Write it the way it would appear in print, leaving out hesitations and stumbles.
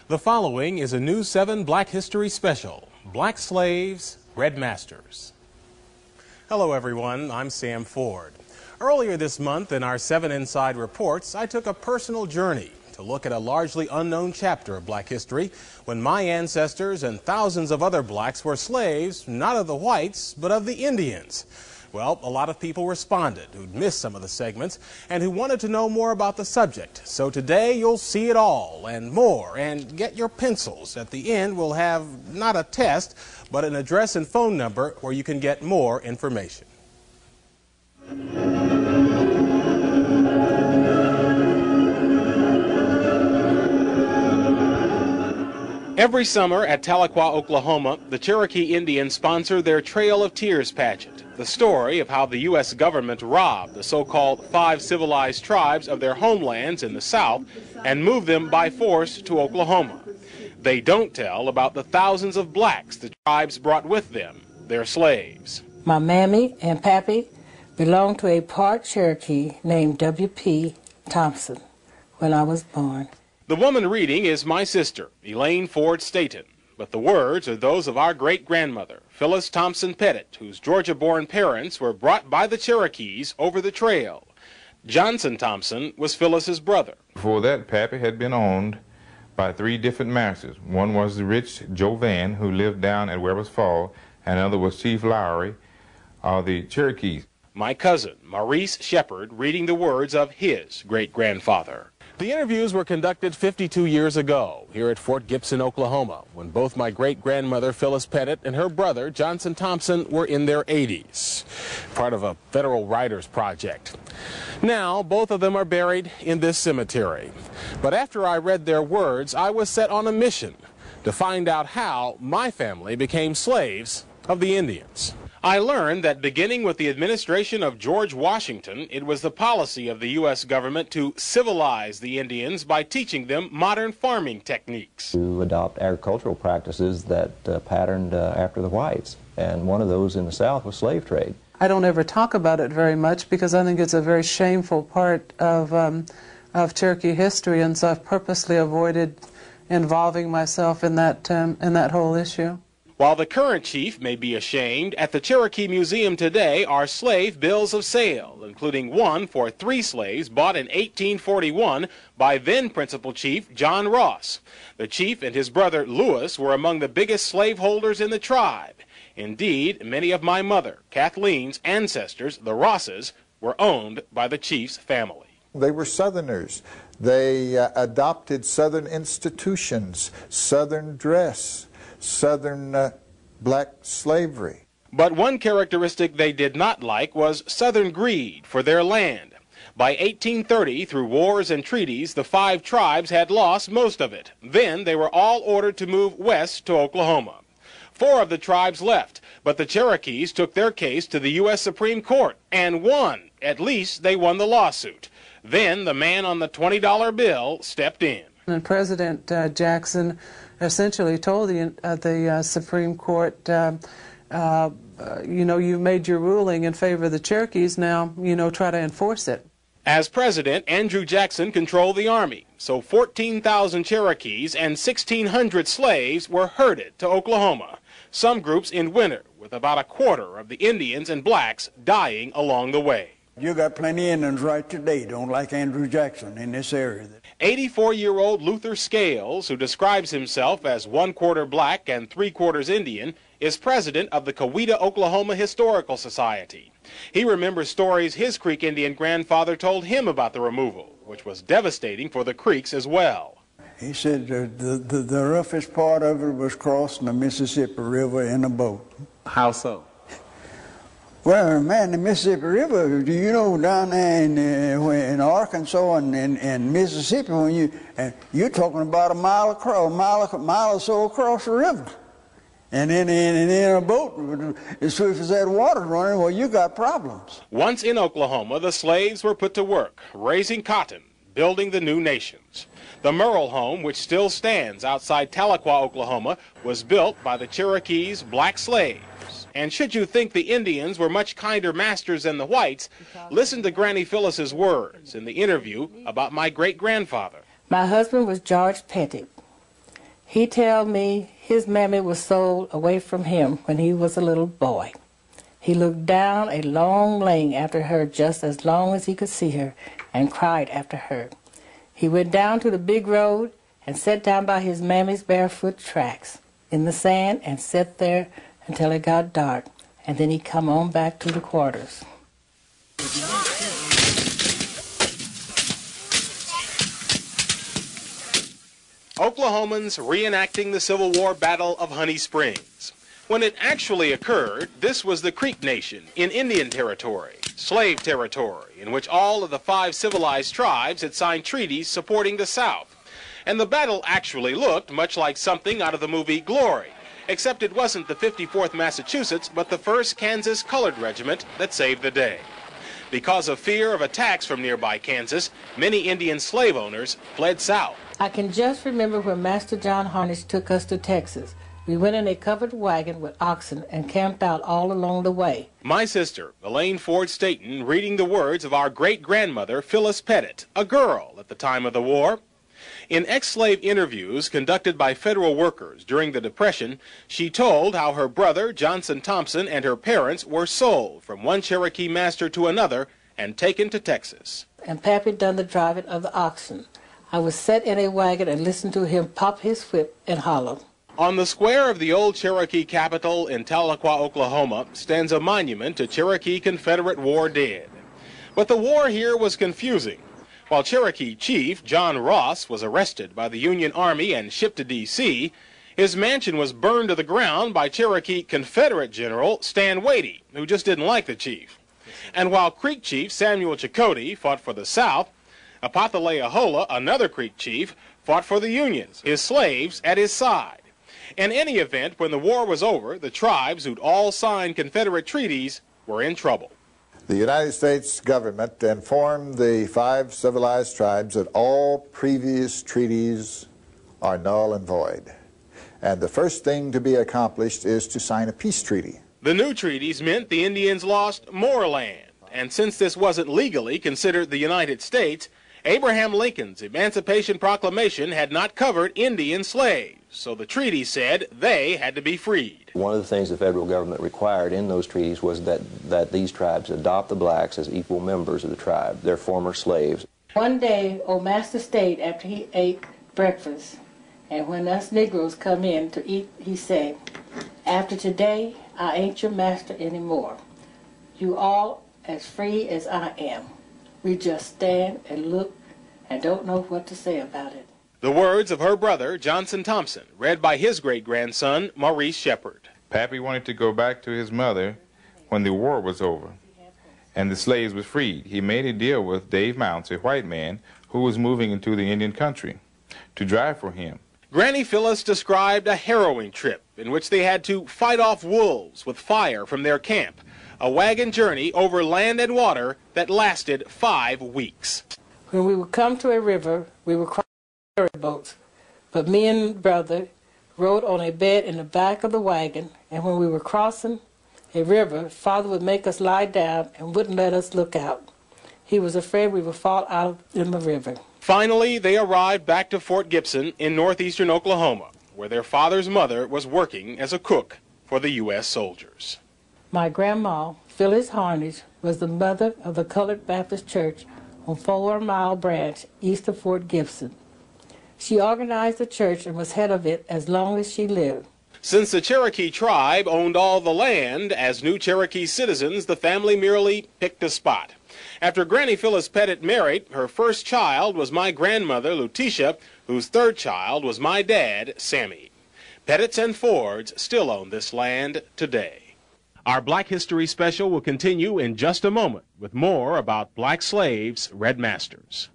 The following is a News 7 Black History Special, Black Slaves, Red Masters. Hello everyone, I'm Sam Ford. Earlier this month in our 7 Inside Reports, I took a personal journey to look at a largely unknown chapter of black history when my ancestors and thousands of other blacks were slaves, not of the whites, but of the Indians. Well, a lot of people responded who'd missed some of the segments and who wanted to know more about the subject. So today you'll see it all and more, and get your pencils. At the end we'll have not a test, but an address and phone number where you can get more information. Every summer at Tahlequah, Oklahoma, the Cherokee Indians sponsor their Trail of Tears pageant, the story of how the U.S. government robbed the so-called 5 civilized tribes of their homelands in the South and moved them by force to Oklahoma. They don't tell about the thousands of blacks the tribes brought with them, their slaves. My mammy and pappy belonged to a part Cherokee named W.P. Thompson when I was born. The woman reading is my sister, Elaine Ford Staton, but the words are those of our great-grandmother, Phyllis Thompson Pettit, whose Georgia-born parents were brought by the Cherokees over the trail. Johnson Thompson was Phyllis's brother. Before that, Pappy had been owned by 3 different masters. One was the rich Joe Van, who lived down at Weber's Fall, and another was Chief Lowry of the Cherokees. My cousin, Maurice Shepard, reading the words of his great-grandfather. The interviews were conducted 52 years ago here at Fort Gibson, Oklahoma, when both my great-grandmother, Phyllis Pettit, and her brother, Johnson Thompson, were in their 80s, part of a federal writers project. Now, both of them are buried in this cemetery. But after I read their words, I was set on a mission to find out how my family became slaves of the Indians. I learned that beginning with the administration of George Washington, it was the policy of the U.S. government to civilize the Indians by teaching them modern farming techniques. To adopt agricultural practices that patterned after the whites, and one of those in the South was slave trade. I don't ever talk about it very much because I think it's a very shameful part of Cherokee history, and so I've purposely avoided involving myself in that whole issue. While the current chief may be ashamed, at the Cherokee Museum today are slave bills of sale, including one for 3 slaves bought in 1841 by then Principal Chief John Ross. The chief and his brother Lewis were among the biggest slaveholders in the tribe. Indeed, many of my mother, Kathleen's ancestors, the Rosses, were owned by the chief's family. They were Southerners. They adopted Southern institutions, Southern dress, Southern black slavery. But one characteristic they did not like was Southern greed for their land. By 1830, through wars and treaties, the 5 tribes had lost most of it. Then they were all ordered to move west to Oklahoma. 4 of the tribes left, but the Cherokees took their case to the U.S. Supreme Court and won. At least they won the lawsuit. Then the man on the $20 bill stepped in. And President Jackson essentially told the Supreme Court, you know, you've made your ruling in favor of the Cherokees, now, you know, try to enforce it. As president, Andrew Jackson controlled the army, so 14,000 Cherokees and 1,600 slaves were herded to Oklahoma, some groups in winter, with about a quarter of the Indians and blacks dying along the way. You got plenty of Indians right today don't like Andrew Jackson in this area. 84-year-old Luther Scales, who describes himself as 1/4 black and 3/4 Indian, is president of the Coweta, Oklahoma Historical Society. He remembers stories his Creek Indian grandfather told him about the removal, which was devastating for the Creeks as well. He said the roughest part of it was crossing the Mississippi River in a boat. How so? Well, man, the Mississippi River, do you know down there in Arkansas and Mississippi, when you're talking about a mile or so across the river. And then in a boat, as swift as that water running, well, you got problems. Once in Oklahoma, the slaves were put to work, raising cotton, building the new nations. The Merle home, which still stands outside Tahlequah, Oklahoma, was built by the Cherokees' black slaves. And should you think the Indians were much kinder masters than the whites, listen to Granny Phyllis's words in the interview about my great-grandfather. My husband was George Pettit. He tell me his mammy was sold away from him when he was a little boy. He looked down a long lane after her just as long as he could see her and cried after her. He went down to the big road and sat down by his mammy's barefoot tracks in the sand and sat there until it got dark, and then he come on back to the quarters. Oklahomans reenacting the Civil War Battle of Honey Springs. When it actually occurred, this was the Creek Nation in Indian Territory, slave territory, in which all of the 5 civilized tribes had signed treaties supporting the South. And the battle actually looked much like something out of the movie Glory, except it wasn't the 54th Massachusetts, but the 1st Kansas Colored Regiment that saved the day. Because of fear of attacks from nearby Kansas, many Indian slave owners fled south. I can just remember when Master John Harnish took us to Texas. We went in a covered wagon with oxen and camped out all along the way. My sister, Elaine Ford Staton, reading the words of our great-grandmother, Phyllis Pettit, a girl at the time of the war. In ex-slave interviews conducted by federal workers during the Depression, she told how her brother, Johnson Thompson, and her parents were sold from one Cherokee master to another and taken to Texas. And Pappy done the driving of the oxen. I was set in a wagon and listened to him pop his whip and holler. On the square of the old Cherokee capital in Tahlequah, Oklahoma, stands a monument to Cherokee Confederate war dead. But the war here was confusing. While Cherokee Chief John Ross was arrested by the Union Army and shipped to D.C., his mansion was burned to the ground by Cherokee Confederate General Stan Wadey, who just didn't like the chief. And while Creek Chief Samuel Chakotay fought for the South, Apathalea, another Creek chief, fought for the Union, his slaves at his side. In any event, when the war was over, the tribes who'd all signed Confederate treaties were in trouble. The United States government informed the 5 civilized tribes that all previous treaties are null and void. And the first thing to be accomplished is to sign a peace treaty. The new treaties meant the Indians lost more land. And since this wasn't legally considered the United States, Abraham Lincoln's Emancipation Proclamation had not covered Indian slaves. So the treaty said they had to be freed. One of the things the federal government required in those treaties was that these tribes adopt the blacks as equal members of the tribe, their former slaves. One day, old Master stayed after he ate breakfast, and when us Negroes come in to eat, he said, "After today, I ain't your master anymore. You all as free as I am." We just stand and look and don't know what to say about it. The words of her brother, Johnson Thompson, read by his great-grandson, Maurice Shepard. Pappy wanted to go back to his mother when the war was over and the slaves were freed. He made a deal with Dave Mounts, a white man who was moving into the Indian country, to drive for him. Granny Phyllis described a harrowing trip in which they had to fight off wolves with fire from their camp, a wagon journey over land and water that lasted 5 weeks. When we would come to a river, we would cross ferry boats, but me and brother rode on a bed in the back of the wagon, and when we were crossing a river, Father would make us lie down and wouldn't let us look out. He was afraid we would fall out in the river. Finally, they arrived back to Fort Gibson in northeastern Oklahoma, where their father's mother was working as a cook for the U.S. soldiers. My grandma, Phyllis Harnish, was the mother of the Colored Baptist Church on 4 Mile Branch, east of Fort Gibson. She organized the church and was head of it as long as she lived. Since the Cherokee tribe owned all the land, as new Cherokee citizens, the family merely picked a spot. After Granny Phyllis Pettit married, her first child was my grandmother, Lutetia, whose 3rd child was my dad, Sammy. Pettits and Fords still own this land today. Our Black History Special will continue in just a moment with more about black slaves, red masters.